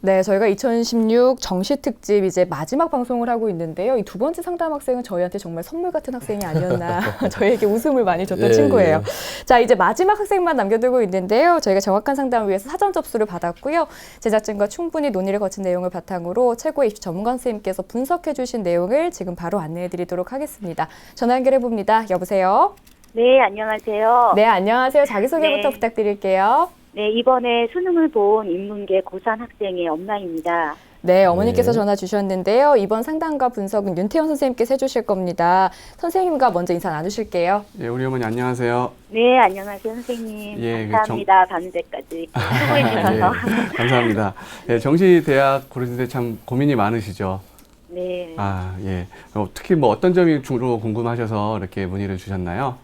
네, 저희가 2016 정시 특집 이제 마지막 방송을 하고 있는데요. 이 두 번째 상담 학생은 저희한테 정말 선물 같은 학생이 아니었나. 저희에게 웃음을 많이 줬던 친구예요. 자, 이제 마지막 학생만 남겨두고 있는데요. 저희가 정확한 상담을 위해서 사전 접수를 받았고요. 제작진과 충분히 논의를 거친 내용을 바탕으로 최고의 입시 전문가 선생님께서 분석해 주신 내용을 지금 바로 안내해 드리도록 하겠습니다. 전화 연결해 봅니다. 여보세요? 네, 안녕하세요. 네, 안녕하세요. 자기소개부터 네. 부탁드릴게요. 네, 이번에 수능을 본 인문계 고3 학생의 엄마입니다. 네, 어머니께서 네. 전화 주셨는데요. 이번 상담과 분석은 윤태현 선생님께서 해주실 겁니다. 선생님과 먼저 인사 나누실게요. 예, 우리 어머니 안녕하세요. 네, 안녕하세요, 선생님. 예, 감사합니다. 밤늦게까지 수고해 주셔서. 예, 감사합니다. 예, 정시대학 고르는데 참 고민이 많으시죠? 네. 아, 예. 특히 뭐 어떤 점이 주로 궁금하셔서 이렇게 문의를 주셨나요?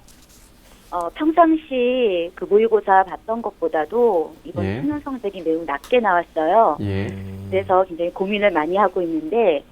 평상시 그 모의고사 봤던 것보다도 이번 예. 수능 성적이 매우 낮게 나왔어요. 예. 그래서 굉장히 고민을 많이 하고 있는데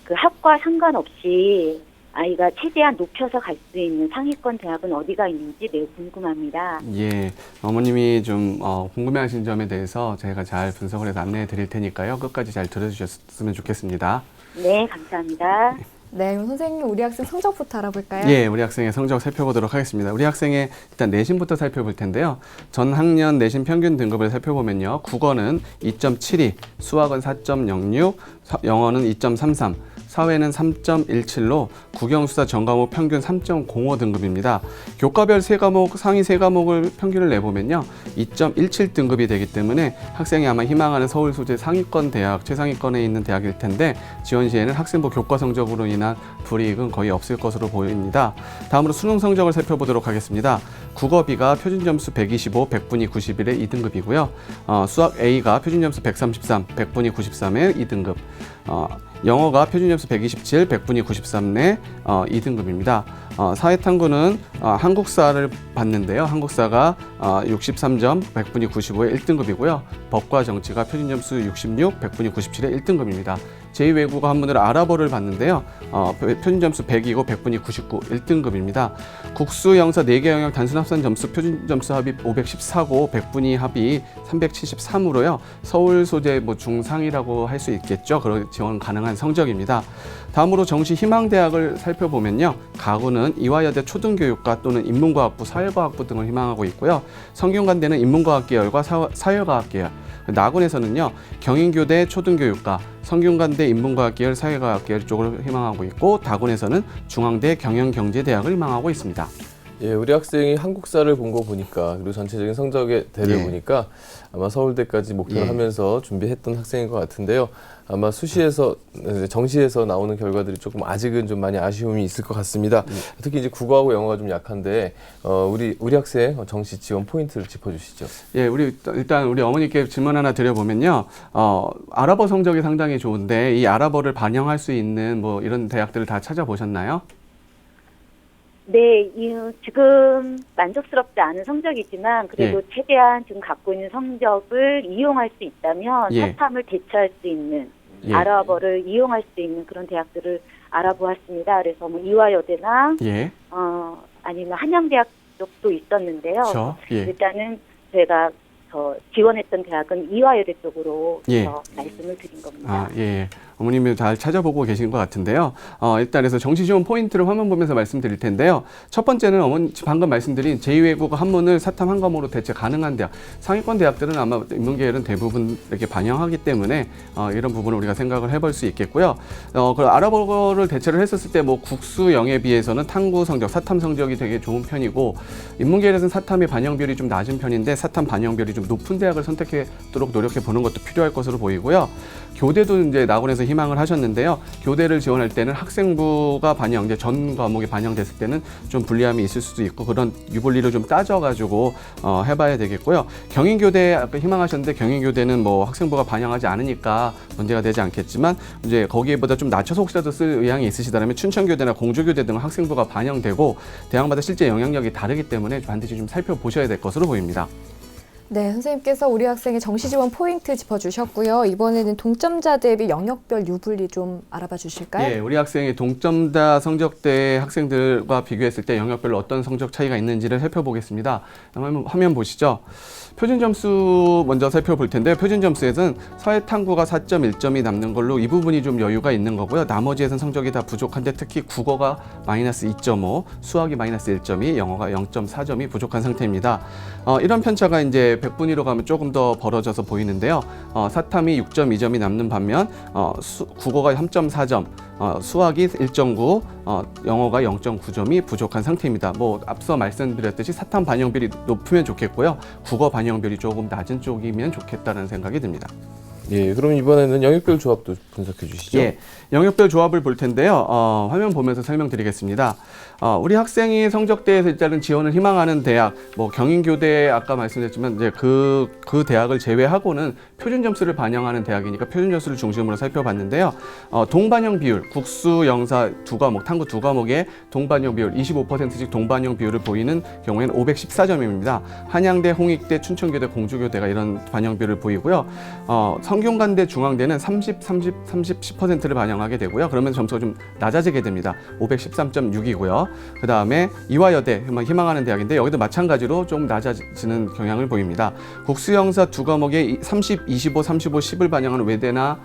그 학과 상관없이 아이가 최대한 높여서 갈 수 있는 상위권 대학은 어디가 있는지 매우 궁금합니다. 예. 어머님이 좀 궁금해하신 점에 대해서 저희가 잘 분석을 해서 안내해 드릴 테니까요. 끝까지 잘 들어주셨으면 좋겠습니다. 네, 감사합니다. 네, 그럼 선생님 우리 학생 성적부터 알아볼까요? 예, 우리 학생의 성적 살펴보도록 하겠습니다. 우리 학생의 일단 내신부터 살펴볼 텐데요. 전 학년 내신 평균 등급을 살펴보면요. 국어는 2.72, 수학은 4.06, 영어는 2.33, 사회는 3.17로 국영수사 전과목 평균 3.05 등급입니다. 교과별 세 과목, 상위 세 과목을 평균을 내보면요. 2.17 등급이 되기 때문에 학생이 아마 희망하는 서울 소재 상위권 대학, 최상위권에 있는 대학일 텐데 지원 시에는 학생부 교과 성적으로 인한 불이익은 거의 없을 것으로 보입니다. 다음으로 수능 성적을 살펴보도록 하겠습니다. 국어 B가 표준 점수 125, 100분이 91의 2등급이고요. 수학 A가 표준 점수 133, 100분이 93의 2등급. 영어가 표준 점수 127, 100분이 93의 2등급입니다. 사회탐구는 한국사를 봤는데요. 한국사가 63점, 100분이 95의 1등급이고요. 법과 정치가 표준 점수 66, 100분이 97의 1등급입니다. 제2외국어 한문을 아랍어를 봤는데요. 표준 점수 100이고 100분이 99, 1등급입니다. 국수, 영사 4개 영역 단순 합산 점수 표준 점수 합이 514고 100분위 합이 373으로요. 서울 소재 중상이라고 할 수 있겠죠. 그런 지원 가능한 성적입니다. 다음으로 정시 희망대학을 살펴보면요. 가구는 이화여대 초등교육과 또는 인문과학부, 사회과학부 등을 희망하고 있고요. 성균관대는 인문과학 계열과 사회과학 계열, 나군에서는요. 경인교대 초등교육과, 성균관대 인문과학 계열, 사회과학 계열 쪽을 희망하고 있고 다군에서는 중앙대 경영경제대학을 희망하고 있습니다. 예, 우리 학생이 한국사를 본 거 보니까 그리고 전체적인 성적의 대를 보니까 아마 서울대까지 목표를 하면서 준비했던 학생인 것 같은데요. 아마 수시에서 정시에서 나오는 결과들이 조금 아직은 좀 많이 아쉬움이 있을 것 같습니다. 특히 이제 국어하고 영어가 좀 약한데 우리 학생 정시 지원 포인트를 짚어주시죠. 예, 일단 우리 어머니께 질문 하나 드려보면요. 아랍어 성적이 상당히 좋은데 이 아랍어를 반영할 수 있는 이런 대학들을 다 찾아보셨나요? 네, 지금 만족스럽지 않은 성적이지만 그래도 최대한 지금 갖고 있는 성적을 이용할 수 있다면 사탐을 대처할 수 있는 아랍어를 이용할 수 있는 그런 대학들을 알아보았습니다. 그래서 이화여대나 아니면 한양대학 쪽도 있었는데요. 그렇죠. 일단은 제가 지원했던 대학은 이화여대 쪽으로 말씀을 드린 겁니다. 어머님이 잘 찾아보고 계신 것 같은데요. 일단 그래서 정시 지원 포인트를 화면 보면서 말씀드릴 텐데요. 첫 번째는 어머니 방금 말씀드린 제2외국어 한문을 사탐 한 과목으로 대체 가능한 대학. 상위권 대학들은 아마 인문계열은 대부분 이렇게 반영하기 때문에 이런 부분을 우리가 생각을 해볼 수 있겠고요. 그 아랍어를 대체를 했었을 때 국수 영에 비해서는 탐구 성적, 사탐 성적이 되게 좋은 편이고 인문계열에서는 사탐의 반영 비율이 좀 낮은 편인데 사탐 반영 비율이 좀 높은 대학을 선택하도록 노력해 보는 것도 필요할 것으로 보이고요. 교대도 이제 나군에서 희망을 하셨는데요. 교대를 지원할 때는 학생부가 이제 전 과목이 반영됐을 때는 좀 불리함이 있을 수도 있고 그런 유불리를 좀 따져가지고 해봐야 되겠고요. 경인교대 아까 희망하셨는데 경인교대는 학생부가 반영하지 않으니까 문제가 되지 않겠지만 이제 거기에보다 좀 낮춰서 혹시라도 쓸 의향이 있으시다면 춘천교대나 공주교대 등은 학생부가 반영되고 대학마다 실제 영향력이 다르기 때문에 반드시 좀 살펴보셔야 될 것으로 보입니다. 네, 선생님께서 우리 학생의 정시 지원 포인트 짚어주셨고요. 이번에는 동점자 대비 영역별 유불리 좀 알아봐 주실까요? 예, 우리 학생이 동점자 성적대 학생들과 비교했을 때 영역별로 어떤 성적 차이가 있는지를 살펴보겠습니다. 화면 보시죠. 표준 점수 먼저 살펴볼 텐데 표준 점수에서는 사회탐구가 4.1점이 남는 걸로 이 부분이 좀 여유가 있는 거고요. 나머지에서는 성적이 다 부족한데 특히 국어가 마이너스 2.5, 수학이 마이너스 1.2, 영어가 0.4점이 부족한 상태입니다. 이런 편차가 이제 100분위로 가면 조금 더 벌어져서 보이는데요. 사탐이 6.2점이 남는 반면 국어가 3.4점, 수학이 1.9, 영어가 0.9점이 부족한 상태입니다. 뭐 앞서 말씀드렸듯이 사탐 반영비율이 높으면 좋겠고요. 국어 반영비율이 조금 낮은 쪽이면 좋겠다는 생각이 듭니다. 예, 그럼 이번에는 영역별 조합도 분석해 주시죠. 예, 영역별 조합을 볼 텐데요. 화면 보면서 설명드리겠습니다. 우리 학생이 성적대에서 일단은 지원을 희망하는 대학, 뭐 경인교대 아까 말씀드렸지만 이제 그 대학을 제외하고는 표준 점수를 반영하는 대학이니까 표준 점수를 중심으로 살펴봤는데요. 동반영 비율, 국수, 영사 두 과목, 탐구 두 과목의 동반영 비율 25%씩 동반영 비율을 보이는 경우에는 514점입니다. 한양대, 홍익대, 춘천교대, 공주교대가 이런 반영 비율을 보이고요. 성균관대, 중앙대는 30, 10%를 반영하게 되고요. 그러면 점수가 좀 낮아지게 됩니다. 513.6이고요. 그 다음에 이화여대, 희망하는 대학인데 여기도 마찬가지로 좀 낮아지는 경향을 보입니다. 국수영사 두 과목에 30, 25, 35, 10을 반영하는 외대나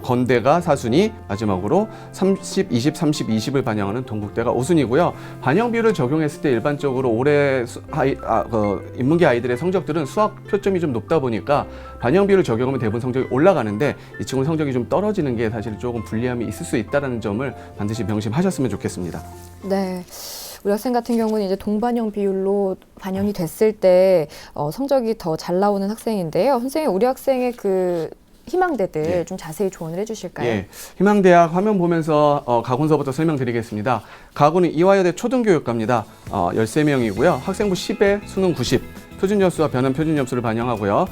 건대가 4순위, 마지막으로 30, 20, 30, 20을 반영하는 동국대가 5순위고요. 반영 비율을 적용했을 때 일반적으로 올해 인문계 아이들의 성적들은 수학 표점이 좀 높다 보니까 반영 비율을 적용하면 대부분 성적이 올라가는데 이 친구 성적이 좀 떨어지는 게 사실 조금 불리함이 있을 수 있다는 점을 반드시 명심하셨으면 좋겠습니다. 네. 우리 학생 같은 경우는 이제 동반영 비율로 반영이 됐을 때 성적이 더 잘 나오는 학생인데요. 선생님, 우리 학생의 그 희망대들 예. 좀 자세히 조언을 해주실까요? 예, 희망대학 화면 보면서 가군서부터 설명드리겠습니다. 가군은 이화여대 초등교육과입니다. 13명이고요. 학생부 10에 수능 90. 표준 점수와 변환 표준 점수를 반영하고요.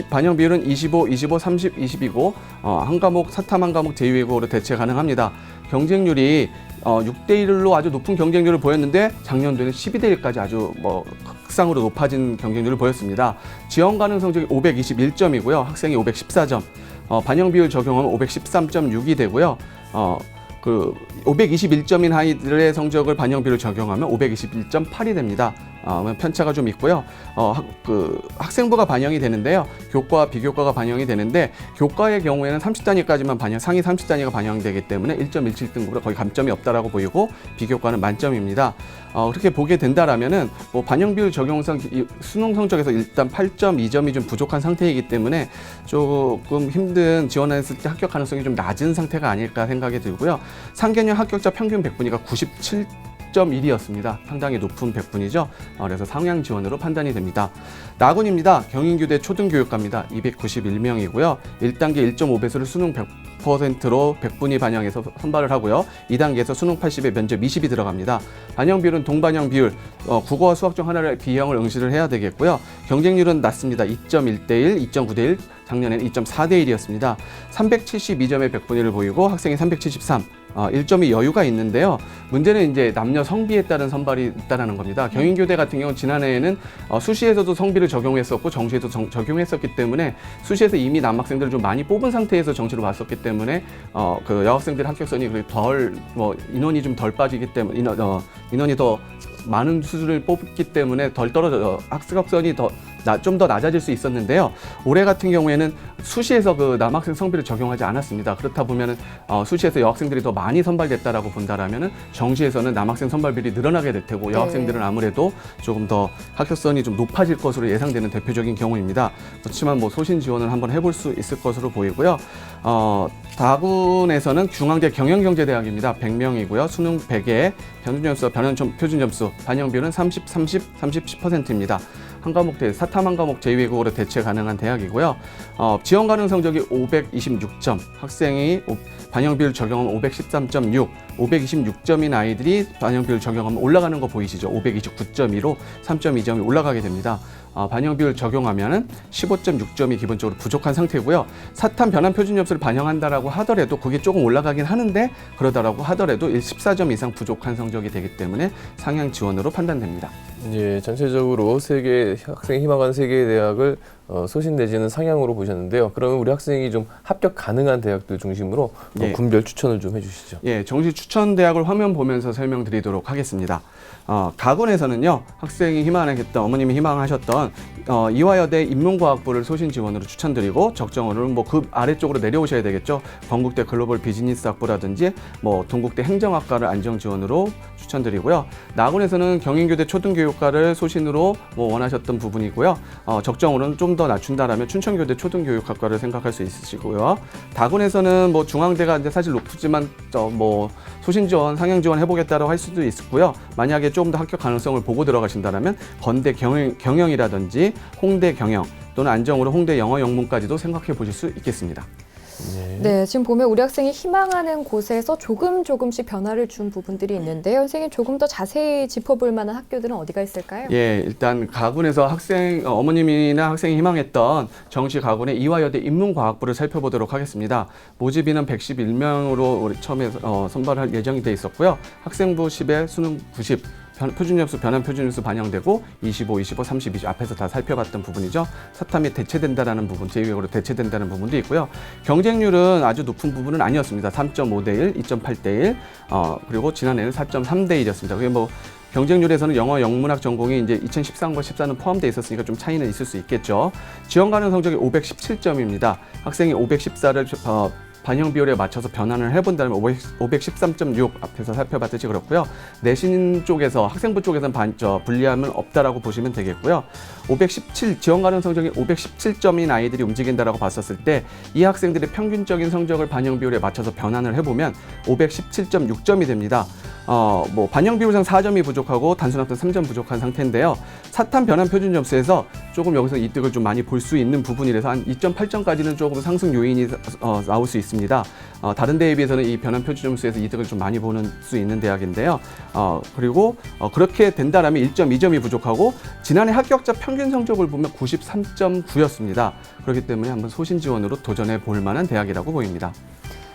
반영 비율은 25, 25, 30, 20이고 한 과목, 사탐 한 과목 제2외국어로 대체 가능합니다. 경쟁률이 6대1로 아주 높은 경쟁률을 보였는데 작년도에는 12대1까지 아주 극상으로 높아진 경쟁률을 보였습니다. 지원 가능 성적이 521점이고요. 학생이 514점. 반영 비율 적용하면 513.6이 되고요. 521점인 아이들의 성적을 반영 비율 적용하면 521.8이 됩니다. 편차가 좀 있고요. 학생부가 반영이 되는데요. 교과, 비교과가 반영이 되는데 교과의 경우에는 30단위까지만 상위 30단위가 반영이 되기 때문에 1.17등급으로 거의 감점이 없다라고 보이고 비교과는 만점입니다. 그렇게 보게 된다라면은 반영 비율 적용상 수능 성적에서 일단 8.2점이 좀 부족한 상태이기 때문에 조금 힘든 지원했을 때 합격 가능성이 좀 낮은 상태가 아닐까 생각이 들고요. 상개년 합격자 평균 100분위가 97.1이었습니다. 상당히 높은 100분이죠. 그래서 상향 지원으로 판단이 됩니다. 나군입니다. 경인교대 초등교육과입니다. 291명이고요. 1단계 1.5배수를 수능 100%로 100분위 반영해서 선발을 하고요. 2단계에서 수능 80에 면접 20이 들어갑니다. 반영 비율은 동반영 비율, 국어와 수학 중 하나를 B형을 응시를 해야 되겠고요. 경쟁률은 낮습니다. 2.1대1, 2.9대1, 작년에는 2.4대1이었습니다. 372점의 100분위를 보이고 학생이 373. 1점이 여유가 있는데요. 문제는 이제 남녀 성비에 따른 선발이 있다는 겁니다. 경인교대 같은 경우는 지난해에는 수시에서도 성비를 적용했었고 정시에도 적용했었기 때문에 수시에서 이미 남학생들을 좀 많이 뽑은 상태에서 정시로 왔었기 때문에 여학생들 합격선이 인원이 좀 덜 빠지기 때문에 인원이 더 많은 수준을 뽑기 때문에 덜 떨어져 합격선이 좀 더 낮아질 수 있었는데요. 올해 같은 경우에는 수시에서 남학생 성비를 적용하지 않았습니다. 그렇다 보면은 수시에서 여학생들이 더 많이 선발됐다라고 본다라면은 정시에서는 남학생 선발비율이 늘어나게 될 테고 여학생들은 아무래도 조금 더 합격선이 좀 높아질 것으로 예상되는 대표적인 경우입니다. 그렇지만 소신 지원을 한번 해볼 수 있을 것으로 보이고요. 다군에서는 중앙대 경영경제대학입니다. 100명이고요. 수능 100에 평균 점수와 변환 표준 점수, 반영 비율은 30, 30, 30, 10%입니다. 한 과목 사탐 한 과목 제2외국어로 대체 가능한 대학이고요. 지원 가능 성적이 526점, 학생이 반영 비율 적용하면 513.6, 526점인 아이들이 반영 비율 적용하면 올라가는 거 보이시죠? 529.2로 3.2점이 올라가게 됩니다. 반영 비율 적용하면은 15.6점이 기본적으로 부족한 상태고요. 사탐 변환 표준 점수를 반영한다라고 하더라도 그게 조금 올라가긴 하는데 그러다라고 하더라도 14점 이상 부족한 성적이 되기 때문에 상향 지원으로 판단됩니다. 예, 전체적으로 학생이 희망하는 세 개의 대학을 소신 내지는 상향으로 보셨는데요. 그러면 우리 학생이 좀 합격 가능한 대학들 중심으로 예. 군별 추천을 좀 해주시죠. 예, 정시 추천 대학을 화면 보면서 설명드리도록 하겠습니다. 가군에서는요, 학생이 희망했던, 어머님이 희망하셨던 이화여대 인문과학부를 소신 지원으로 추천드리고, 적정으로는 뭐 그 아래쪽으로 내려오셔야 되겠죠. 건국대 글로벌 비즈니스 학부라든지 뭐 동국대 행정학과를 안정 지원으로 추천드리고요. 나군에서는 경인교대 초등교육과를 소신으로 뭐 원하셨던 부분이고요. 적정으로는 좀 더 낮춘다라면 춘천교대 초등교육학과를 생각할 수 있으시고요. 다군에서는 뭐 중앙대가 이제 사실 높지만 뭐 소신 지원, 상향 지원 해보겠다고 할 수도 있고요. 만약에 조금 더 합격 가능성을 보고 들어가신다면 건대 경영이라든지 홍대 경영 또는 안정으로 홍대 영어 영문까지도 생각해 보실 수 있겠습니다. 네, 지금 보면 우리 학생이 희망하는 곳에서 조금씩 변화를 준 부분들이 있는데요. 선생님 조금 더 자세히 짚어볼 만한 학교들은 어디가 있을까요? 예, 일단 가군에서 어머님이나 학생이 희망했던 정시 가군의 이화여대 인문과학부를 살펴보도록 하겠습니다. 모집 인원 111명으로 우리 처음에 선발할 예정이 돼 있었고요. 학생부 10에 수능 90. 표준점수, 변환 표준점수 반영되고 25, 25, 32 앞에서 다 살펴봤던 부분이죠. 사탐이 대체된다라는 부분, 제2외국어로 대체된다는 부분도 있고요. 경쟁률은 아주 높은 부분은 아니었습니다. 3.5대 1, 2.8대 1, 그리고 지난해는 4.3대 1이었습니다. 그게 뭐 경쟁률에서는 영어 영문학 전공이 이제 2013과 14는 포함되어 있었으니까 좀 차이는 있을 수 있겠죠. 지원 가능 성적이 517점입니다. 학생이 514를 반영 비율에 맞춰서 변환을 해본다면 513.6 앞에서 살펴봤듯이 그렇고요. 내신 쪽에서 학생부 쪽에서는 불리함은 없다라고 보시면 되겠고요. 517 지원 가능 성적이 517점인 아이들이 움직인다라고 봤었을 때 이 학생들의 평균적인 성적을 반영 비율에 맞춰서 변환을 해보면 517.6점이 됩니다. 뭐 반영 비율상 4점이 부족하고 단순학점 3점 부족한 상태인데요. 사탐 변환 표준 점수에서 조금 여기서 이득을 좀 많이 볼 수 있는 부분이라서 한 2.8점까지는 조금 상승 요인이 나올 수 있습니다. 다른 대에 비해서는 이 변환 표준 점수에서 이득을 좀 많이 보는 수 있는 대학인데요. 그리고 그렇게 된다라면 1.2점이 부족하고 지난해 합격자 평균 성적을 보면 93.9였습니다. 그렇기 때문에 한번 소신 지원으로 도전해 볼 만한 대학이라고 보입니다.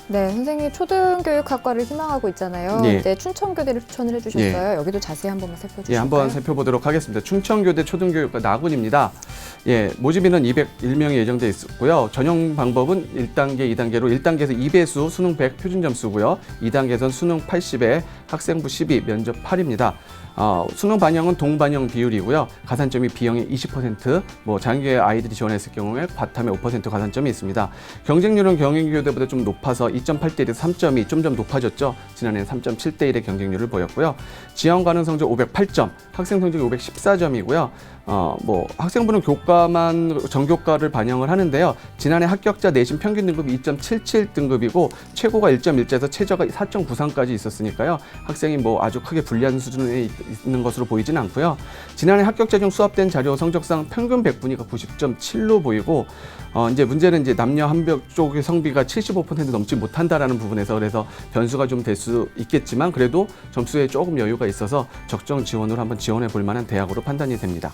네, 선생님 초등교육학과를 희망하고 있잖아요. 예. 네, 춘천교대를 추천을 해주셨어요. 여기도 자세히 한 번만 살펴주실까요? 예, 한번 살펴보도록 하겠습니다. 춘천교대 초등교육과 나군입니다. 예, 모집인은 201명이 예정돼 있었고요. 전형 방법은 1단계, 2단계로 1단계에서 2배수 수능 100 표준 점수고요. 2단계에서는 수능 80에 학생부 12, 면접 8입니다. 수능 반영은 동반영 비율이고요. 가산점이 B형의 20%, 뭐 장교의 아이들이 지원했을 경우에 과탐의 5% 가산점이 있습니다. 경쟁률은 경인교대보다 좀 높아서 2.8대 1에서 3점이 좀 높아졌죠. 지난해는 3.7대 1의 경쟁률을 보였고요. 지원 가능 성적 508점, 학생 성적이 514점이고요. 뭐 학생부는 교과만 정교과를 반영을 하는데요. 지난해 합격자 내신 평균 등급이 2.77 등급이고 최고가 1.1자에서 최저가 4.93까지 있었으니까요. 학생이 뭐 아주 크게 불리한 수준에 있는 것으로 보이진 않고요. 지난해 합격자 중 수합된 자료 성적상 평균 100분위가 90.7로 보이고 이제 문제는 이제 남녀 한벽 쪽의 성비가 75% 넘지 못한다라는 부분에서 그래서 변수가 좀 될 수 있겠지만 그래도 점수에 조금 여유가 있어서 적정 지원으로 한번 지원해 볼 만한 대학으로 판단이 됩니다.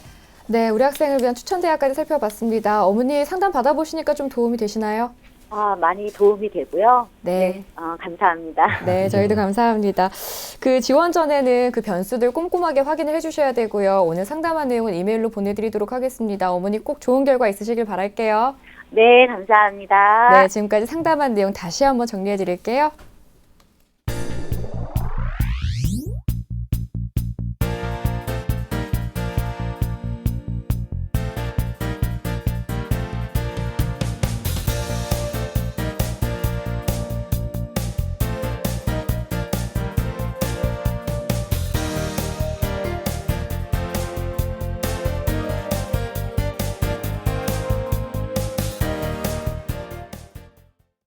네, 우리 학생을 위한 추천 대학까지 살펴봤습니다. 어머니 상담 받아보시니까 좀 도움이 되시나요? 많이 도움이 되고요. 네. 감사합니다. 네, 저희도 감사합니다. 그 지원 전에는 그 변수들 꼼꼼하게 확인을 해주셔야 되고요. 오늘 상담한 내용은 이메일로 보내드리도록 하겠습니다. 어머니 꼭 좋은 결과 있으시길 바랄게요. 네, 감사합니다. 네, 지금까지 상담한 내용 다시 한번 정리해 드릴게요.